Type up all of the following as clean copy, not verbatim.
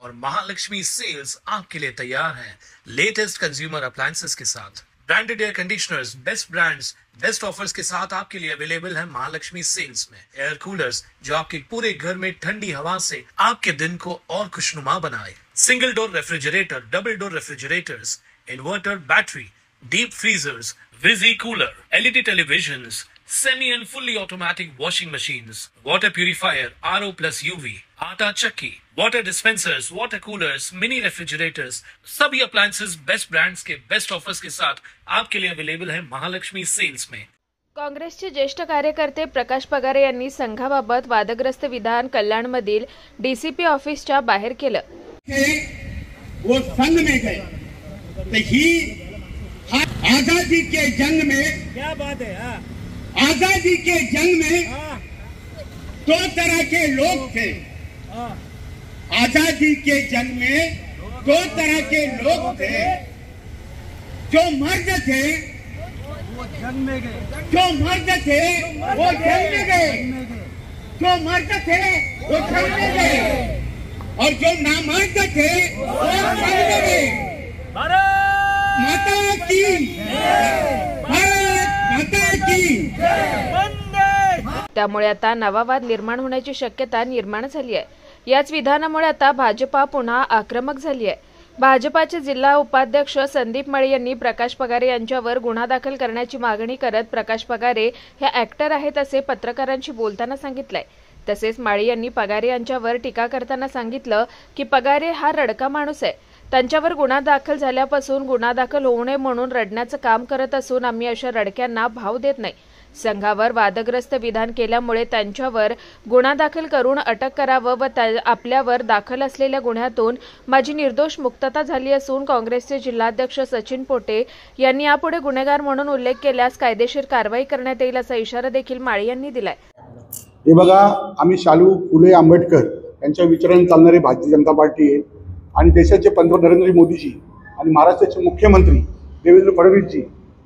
और महालक्ष्मी सेल्स आपके लिए तैयार है लेटेस्ट कंज्यूमर अप्लायंसेस के साथ। Branded air conditioners, best brands, best offers के साथ आपके लिए अवेलेबल है महालक्ष्मी सेल्स में। एयर कूलर्स जो आपके पूरे घर में ठंडी हवा से आपके दिन को और खुशनुमा बनाए। Single door refrigerator, double door refrigerators, inverter battery, deep freezers, visi cooler, LED televisions, semi and fully automatic washing machines, water purifier, RO plus UV, आटा चक्की, water dispensers, water coolers, mini refrigerators, सभी appliances best brands के best offers के साथ आपके लिए available है Mahalakshmi sales में। काँग्रेसचे ज्येष्ठ कार्यकर्ते प्रकाश पगारे यांनी संघाबाबत वादग्रस्त विधान कल्याणमधील डीसीपी ऑफिसच्या बाहेर केलं। वो संघ में गए तो ही आजादी के जंग में, क्या बात है, आजादी के जंग में दो तरह के लोग थे। आजादी के जंग में दो तरह के लोग थे, जो मर्द थे वो जंग में गए, जो मर्द थे वो जंग में गए, जो मर्द थे वो जंग में गए, और जो नामर्द थे वो जंग में गए। भारत माता की, भारत माता की। त्यामुळे आता नवा वाद निर्माण होण्याची शक्यता निर्माण झाली आहे। याच विधानामुळे आता भाजपा पुन्हा आक्रमक झाली आहे। भाजपाचे जिल्हा उपाध्यक्ष संदीप माळी यांनी प्रकाश पगारे यांच्यावर गुन्हा दाखल करण्याची मागणी करत प्रकाश पगारे हे ऍक्टर आहेत असे पत्रकारांशी बोलताना सांगितलंय। तसेच माळी यांनी पगारे यांच्यावर टीका करताना सांगितलं की पगारे हा रडका माणूस आहे, त्यांच्यावर गुन्हा दाखल झाल्यापासून गुन्हा दाखल होऊ नये म्हणून रडण्याचं काम करत असून आम्ही अशा रडक्यांना भाव देत नाही। संघावर वादग्रस्त विधान केल्यामुळे त्यांच्यावर गुन्हा दाखल करून अटक करावं व आपल्यावर दाखल असलेल्या गुन्ह्यातून माझी निर्दोष मुक्तता झाली असून काँग्रेसचे जिल्हाध्यक्ष सचिन पोटे यांनी यापुढे गुन्हेगार म्हणून उल्लेख केल्यास कायदेशीर कारवाई करण्यात येईल असा इशारा देखील माळी यांनी दिलाय। हे बघा, आम्ही शालू फुले आंबेडकर यांच्या विचाराने चालणारी भारतीय जनता पार्टी आहे आणि देशाचे पंतप्रधान नरेंद्र मोदीजी आणि महाराष्ट्राचे मुख्यमंत्री देवेंद्र फडणवीसजी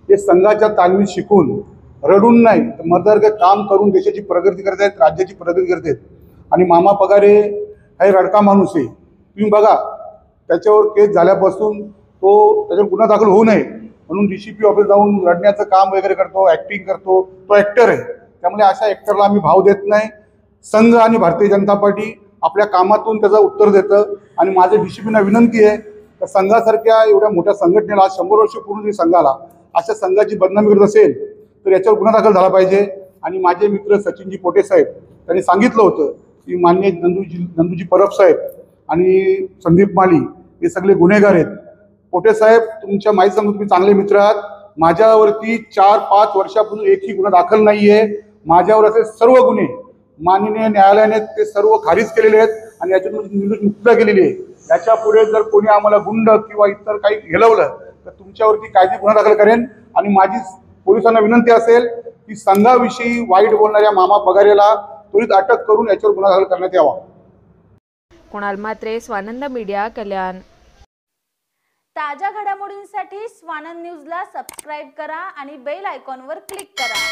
हे संघाच्या तालमीत शिकून रडून नाही तर मर्दासारखं काम करून देशाची प्रगती करत आहेत, राज्याची प्रगती करत आहेत। आणि मामा पगारे हे रडका माणूस आहे। तुम्ही बघा, त्याच्यावर केस झाल्यापासून तो त्याच्यावर गुन्हा दाखल होऊ नये म्हणून डीसीपी ऑफिस जाऊन रडण्याचं काम वगैरे करतो, ऍक्टिंग करतो, तो ऍक्टर आहे। त्यामुळे अशा ऍक्टरला आम्ही भाव देत नाही। संघ आणि भारतीय जनता पार्टी आपल्या कामातून त्याचं उत्तर देतं आणि माझे डीसीपीना विनंती आहे तर संघासारख्या एवढ्या मोठ्या संघटनेला 100 वर्ष पूर्ण जे संघाला अशा संघाची बदनामी करत असेल तर याच्यावर गुन्हा दाखल झाला पाहिजे। आणि माझे मित्र सचिनजी पोटे साहेब त्यांनी सांगितलं होतं की मान्य नंदूजी परब साहेब आणि संदीप माळी हे सगळे गुन्हेगार आहेत। पोटे साहेब, तुमच्या माहिती सांगतो, तुम्ही चांगले मित्र आहात। माझ्यावरती 4-5 वर्षापासून एकही गुन्हा दाखल नाहीये। माझ्यावर असे सर्व गुन्हे माननीय न्यायालयाने ते सर्व खारिज केलेले आहेत आणि याच्यातून निर्दोष मुक्तता केलेली आहे। याच्या पुढे जर कोणी आम्हाला गुंड किंवा इतर काही हेलवलं तर तुमच्यावरती कायदेशीर गुन्हा दाखल करेन। आणि माझी पोलिसांना विनंती असेल की संघाविषयी वाईट बोलणाऱ्या मामा पगारेला त्वरित अटक करून याच्यावर गुन्हा दाखल करण्यात यावा। कुणाल मात्रे, स्वानंद मीडिया, कल्याण। ताज्या घडामोडींसाठी स्वानंद न्यूजला सबस्क्राइब करा आणि बेल आयकॉनवर क्लिक करा।